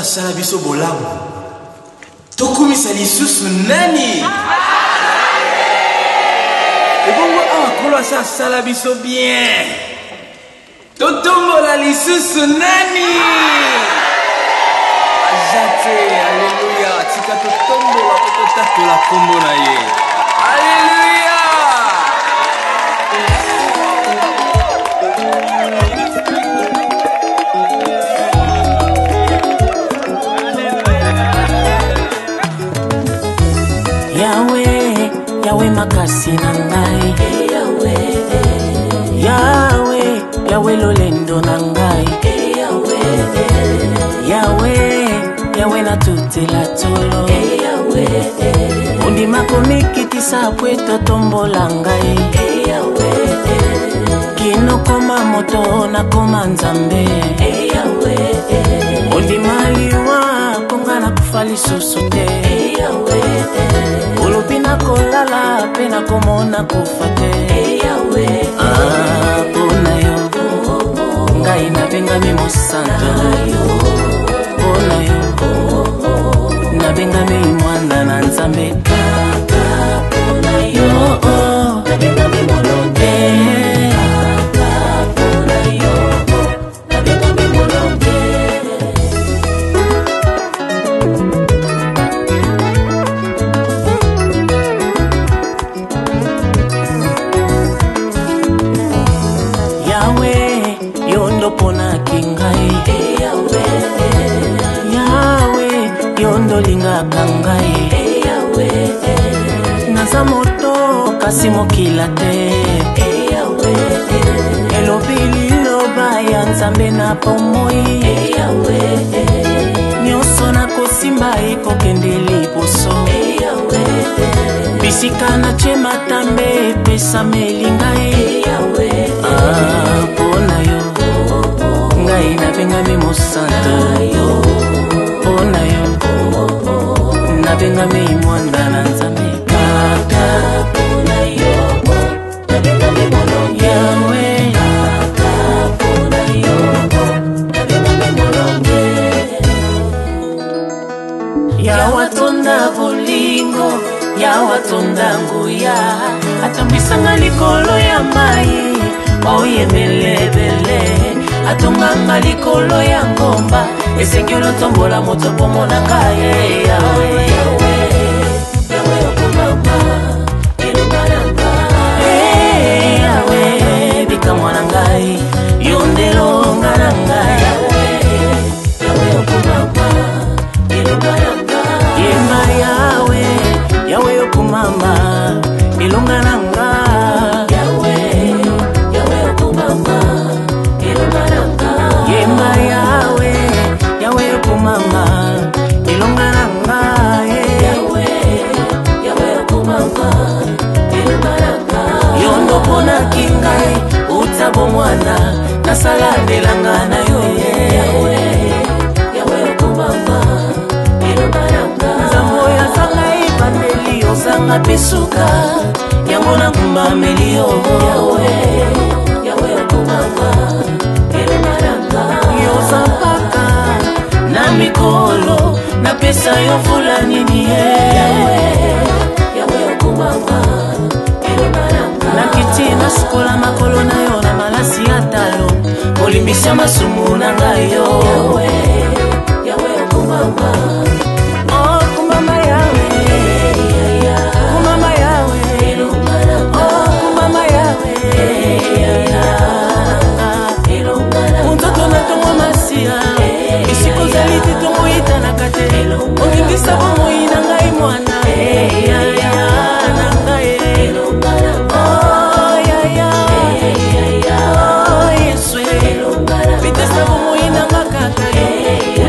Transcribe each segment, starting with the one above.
Sala biso bolamu tokumisa lisusu nani ebongo awa kolo sala biso bien totombola lisusu nani ajate alleluya tika totombola totatola kombo na ye alleluya. Yahweh makasi na ngai. Yahweh, Yahweh lolendo na ngai. Yahweh, Yahweh na tutela tolo. Undi makomikitisa pweto tombola ngai. Kino koma moto na koma nzambe. Undi maliwa konga na kufali susote. Ulupina kolala pena komona kufate. Pona yo ngai na benga mi mosanto. Pona yo na benga mi mwanda na nzambe. Pona yo na benga mi molonde. Pona yo na benga mi molonde. Yahweh yondo pona kingai. Yahweh yondo linga kangai. Naza moto kasi mokila te. Elobili loba ya nzambe na pomoi. Nyonso na kosimba ekokende liboso. Bisika na chema tambe pesa melingai. Pona yo ngai na benga mi mosanto. Pona yo na benga mi mwanda na nzambe. Pona yo na benga mi molonge. Yahweh pona yo na benga mi molonge. Yawatonda bolingo, yawatonda nguya. Atambisanga likolo ya mai, oye belebele. Atonganga likolo ya ngomba, esengelo tombola moto pomona kaye. Yahweh, Yahweh okumama, ilungaranga. Yahweh, bika mwana ngai, yondelo ngaranga. Yahweh okumama, ilungaranga. Yemba Yahweh, Yahweh okumama, ilungaranga. Yahweh okumama, ilungaranga. Yemba Yahweh, Yahweh okumama, ilungaranga. Yahweh okumama, ilungaranga. Yondo pona kingai, utabo mwana, nasala ndelanga na yo. Yahweh okumama, ilungaranga. Zambo ya zanga ibandeli ozanga pesuka, yango na kumba melio. Yahweh okumama, ilungaranga. Yoza mpaka na mikolo, na pesa yo fula nini. Yahweh okumama, ilungaranga. Na kiti na skola makolo na yo na malasi ya talo, olimbisa masumu na ngayo. Yahweh okumama. Kumama Yahweh, kumama Yahweh, kumama Yahweh. Untoto na tongo masia, isiko zaliti tongo itana kate. Ongingisa bomo ina ngai mwana. Vitesa bomo ina ngakata.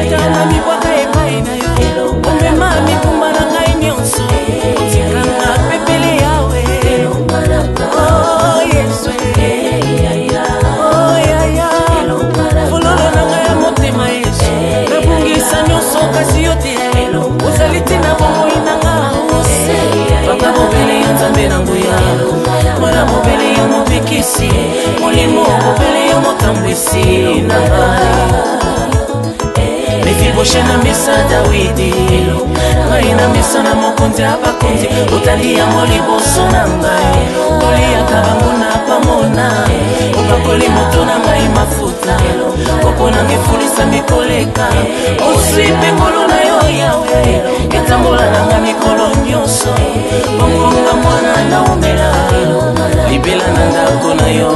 Utama mipaka epai na yo. Omema mikumba na ngai nyonso. Tikanga pepele yawe. Yesu. Fulolo na ngai ya motema Yesu. Nabungisa nyonso kasi yote. Uzaliti na bomo ina ngause. Baba mobele ya nzambe na nguya. Mwana mobele ya mopikisi. Molimo mobele ya motambwisi na ngai. Mefiboshe na misa Dawidi, ngai na misa na mokonzi abakonzi. Utalia moliboso na ngai, tolia kabango na pamona. Upakoli moto na ngai mafuta, kopo na ngefulisa mikoleka. Oswipe ngolo na yo Yahweh, etambola na nga mikolo nyonso. Bongonga mwana na umela, libela na ndako na yo.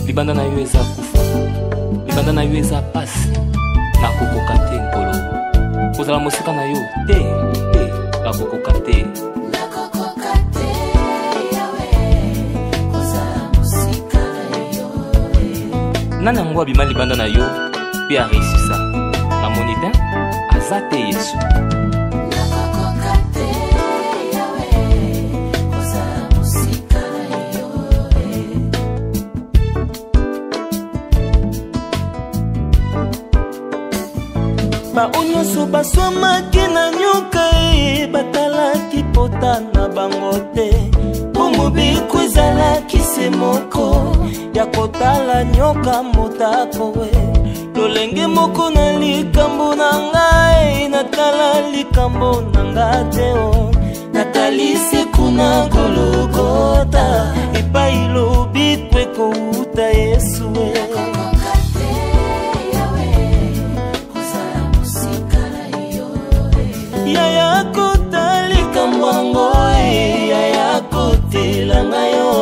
libanda na yo eza kufa, libanda na yo eza pasi, nakokoka te nkolo kozala mosika na yo te, nakokoka te. Nani yango abima libanda na yo pe aresisa na monite aza te Yesu. baonyoso baswamaki na nyoka batalaki pota na bango te po mobiko ezalaki se moko ya kotala nyoka motako we lolenge moko na likambo na ngai natala likambo na nga te o natalisi kuna Golgota epai lobi kwekouta Yesu we yaya kotali kambango yaya kotela ngayo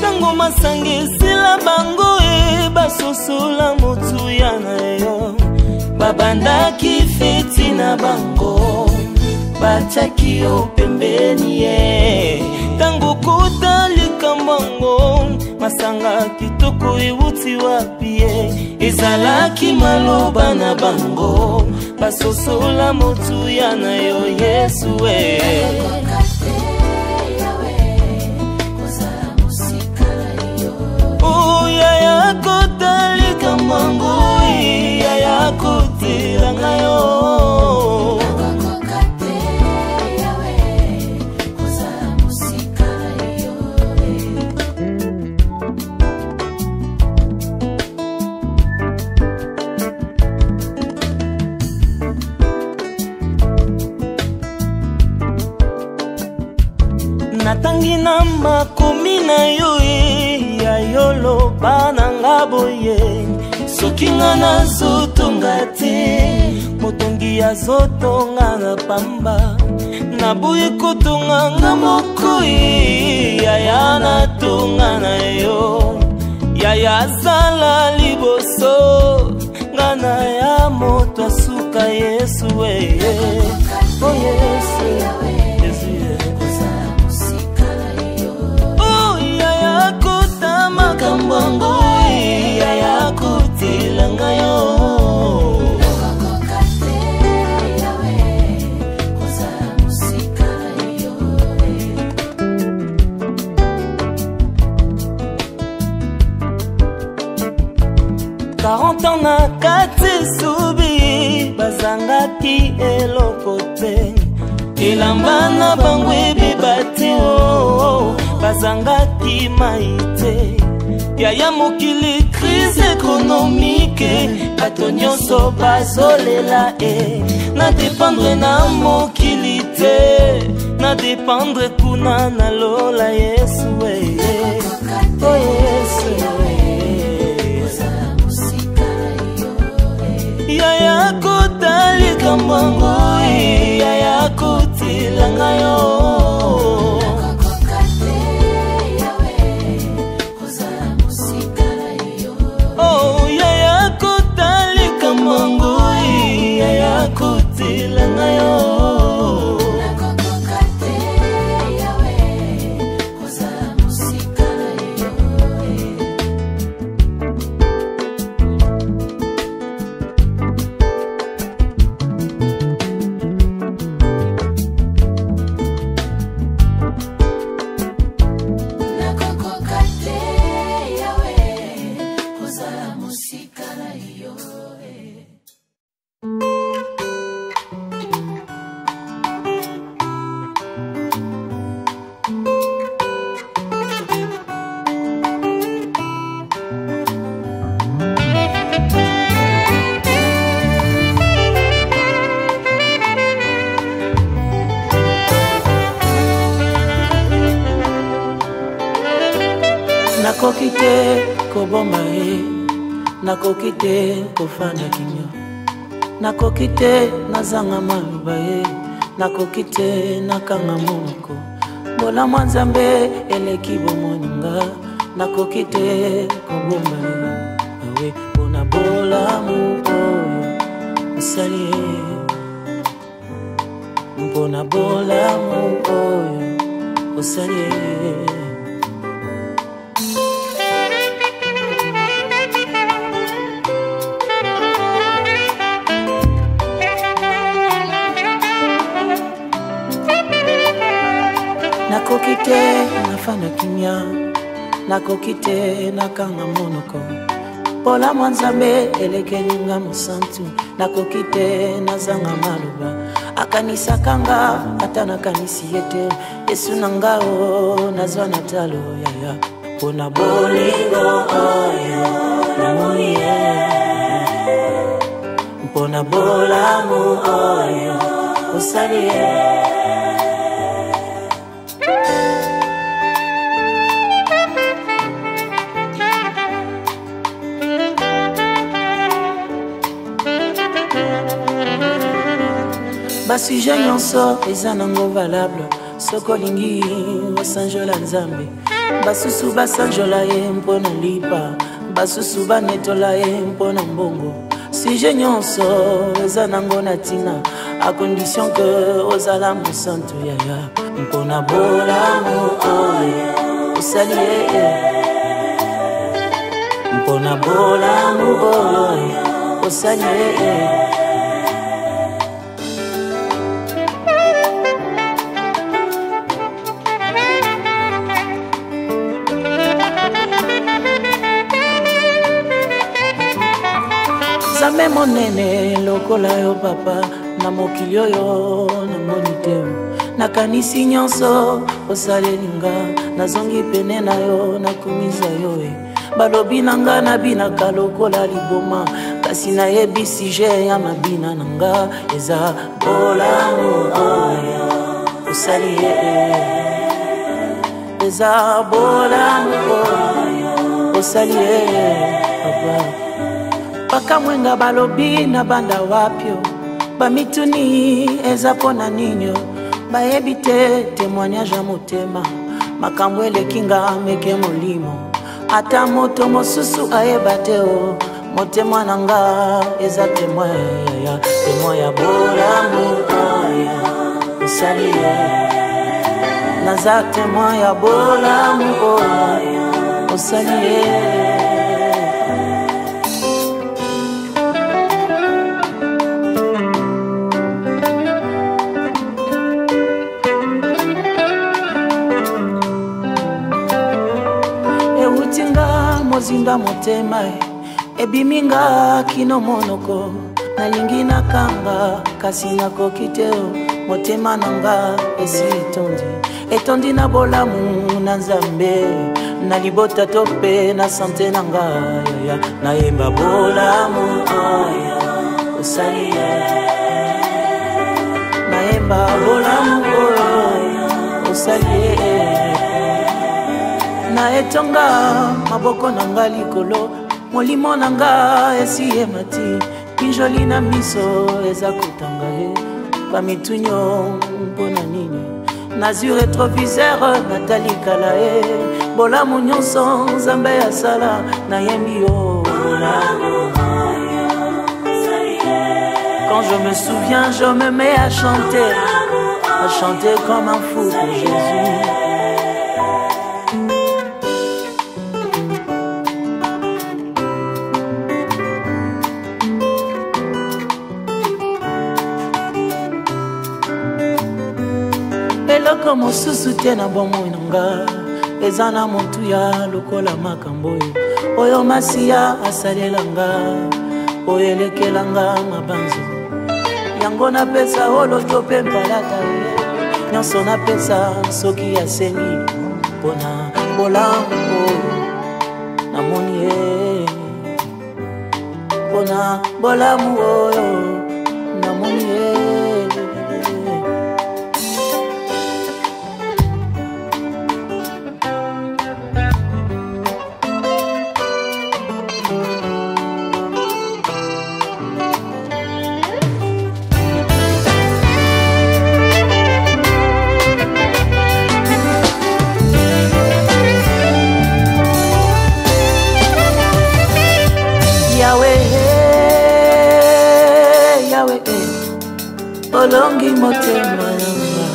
tango masangi esila bango basosola motuya na yo babandaki feti na bango batiaki yo pembeni ye tango kotali kambango masanga kitoko ewuti wapi ye ezalaki maloba na bango basosola motuya na yo Yesu we oh yaya kotali kambango yaya kotela ngayo natangi na makomi na yo ya yoloba na nga boye soki nga nazotonga te motongi azotonga na pamba naboyi kotonga nga moko yaya natonga na yo yaya zala liboso nga na ya moto asuka Yesu we oh Yesu makambango yaya kotela ngayo ans na kati subi bazangaki eloko te elamba na bango ebeba te bazangaki mai te yaya mokili crise économique bato nyonso bazolela na dépendre na mokili te na dépendre kuna na lola Yesu oh Yesu yaya kotali kambango yaya kotila ngayo nakoki te koboma ye nakoki te kofanda kimia, nakoki te nazanga maloba ye, nakoki te nakanga monoko. Bola mwa Nzambe eleki bomoninga, nakoki te kobomba ye. Awe pona bolamu oyo osali ye, mpona bolamu oyo osali ye. Nakoki te nafanda kimia, nakoki te nakanga monoko. Bola mwa Nzambe elekelinga mosantu, nakoki te nazanga maloba. Akanisakanga ata nakanisi yete, Yesu nangao nazwa natalo yaya. Pona bolingo oyo namoni ye, mpona bolamu oyo osali ye. Basujet nyonso eza nango valable, soko lingi basanjola Nzambe. Basusu basanjola ye mpona lipa, basusu banetola ye mpona mbongo. Sujet nyonso eza nango na tina, a condition que ozala mosantu yaya. Mpona bolamu oyo osali ye, mpona bolamu oyo osali ye. Nzambe monene lokola yo papa, na mokili oyo namoni te. Nakanisi nyonso osalelinga, nazongi pene na yo nakumisa yo e. Balobi nanga nabinaka lokola liboma, kasi nayebi sujet ya mabina nanga eza bolamu oyo osali ye, eza bolamu oyo osali ye papa. Paka mwenga balobi na banda wapyo, bamituni eza pona ninyo, bayebi te témoignage ya motema, makambo elekinga meke molimo. Ata moto mosusu ayeba te o, motema nanga eza témoin ya, témoin ya bolamu oyo osali ye. Naza témoin ya bolamu oyo osali ye. Mozinda motema ebiminga kino monoko, nalingi nakanga kasi nakoki te motema nanga esi etondi, etondi na bolamu na Nzambe, na libota to pe na sante nanga yaya. Nayemba bolamu oyo osali ye, nayemba bolamu oyo osali ye. Na etonga maboko nanga likolo, molimo nanga esi emati, pinjoli na miso eza kotanga ye. Bamitunyo mpona nini, nazwi retroviseur natalikala ye. Bolamu nyonso Nzambe asala nayembi yo. Quand je me souviens, je me mets à chanter comme un fou pour Jésus. Eloko mosusu te na bomoi nanga, eza na motu ya lokola makambo oyo Masiya asalelanga, oyo elekelanga mabanzo. Yango napesa oloto pe mpalata ye, nyonso napesa soki asengi, mpona bolamu oyo namoni ye, mpona bolamu oyo namoni ye. olongi motema nanga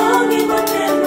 olongi motema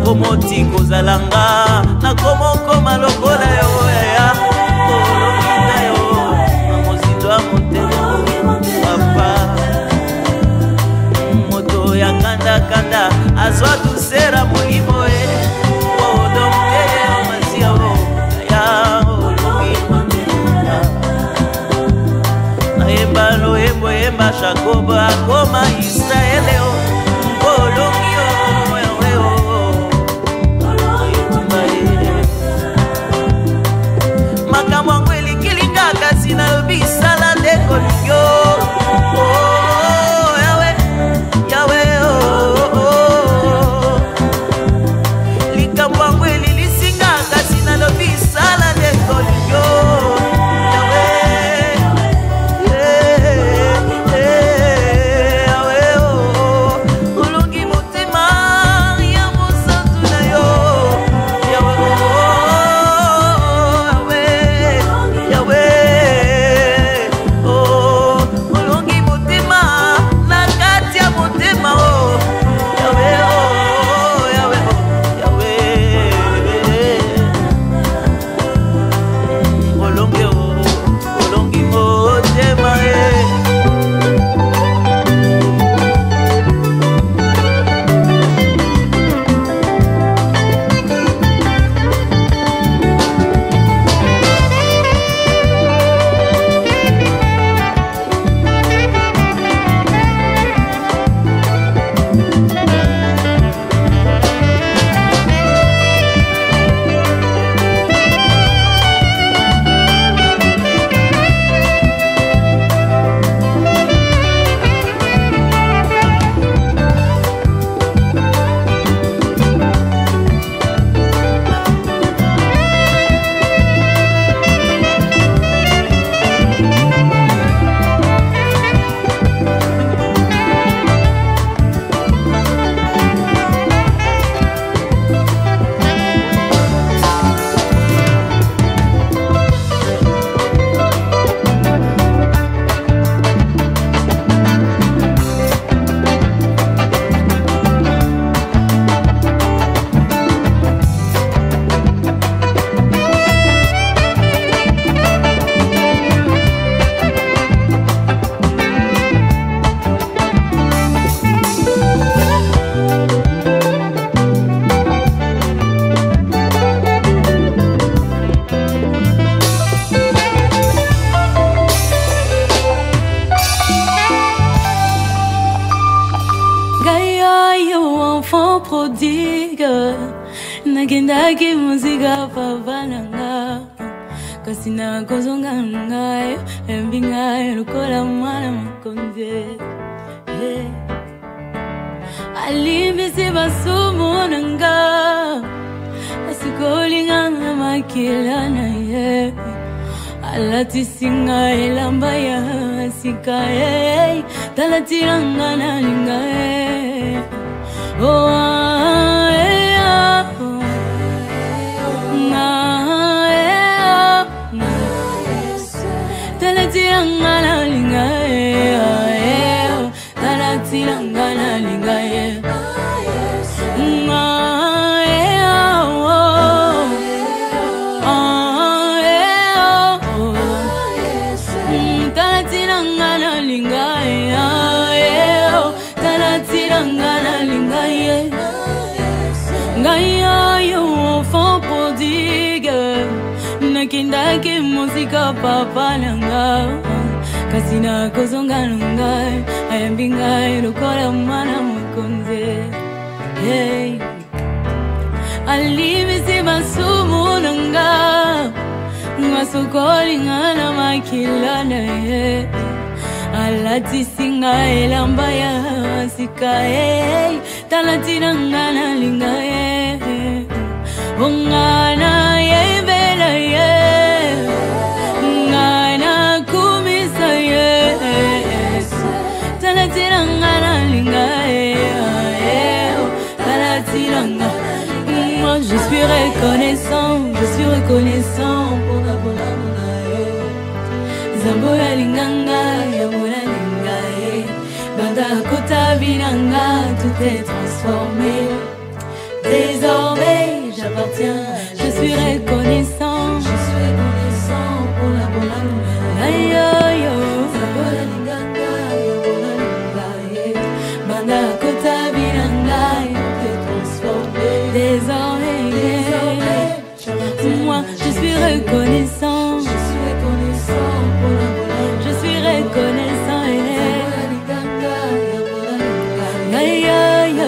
Komoti kozalanga na komokoma lokola yo ya olongi na yo na mozindo ya motema papa moto ya kanda azwa tusera molimo odomke masia ya olongi na yemba no yemba Jacob akoma Israele olongi na bisala de kolyo oh Yahweh oh likambwangu lilisinga kasi na bisala de kolyo Yahweh oh ulungi motema ya mosantu na yo Yahweh Nagendaki muzika pavananga kasina kozonga ngai embinga lukola mwana makonde alimbisi basumu nanga asikolinga makila na ye alati singa elamba ya sikaye talatiranga na lingaye Kindaki musika papa nanga Kasina kozonga nungai ayambingai lokola mwana mukonze. Hey, alimisi masumu nanga ngasukoli ngana makilana. Alati singa elamba ya sika. Talatina ngana linga. Ngana yebela ngana kumisa talatina ngana linga. Talatina ngana. Moi je suis reconnaissant pour la bonne Zamboya linganga yamona linga. Banda kota binanga, tout est transformé. Désormais j'appartiens, je suis reconnaissant pour la bonne nouvelle. Aïe aïe oh, Zamboya linganga yamona linga. Banda kota binanga, tout est transformé. Désormais moi je suis reconnaissant. Je suis reconnaissant. Aïe aïe oh.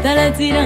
Talatina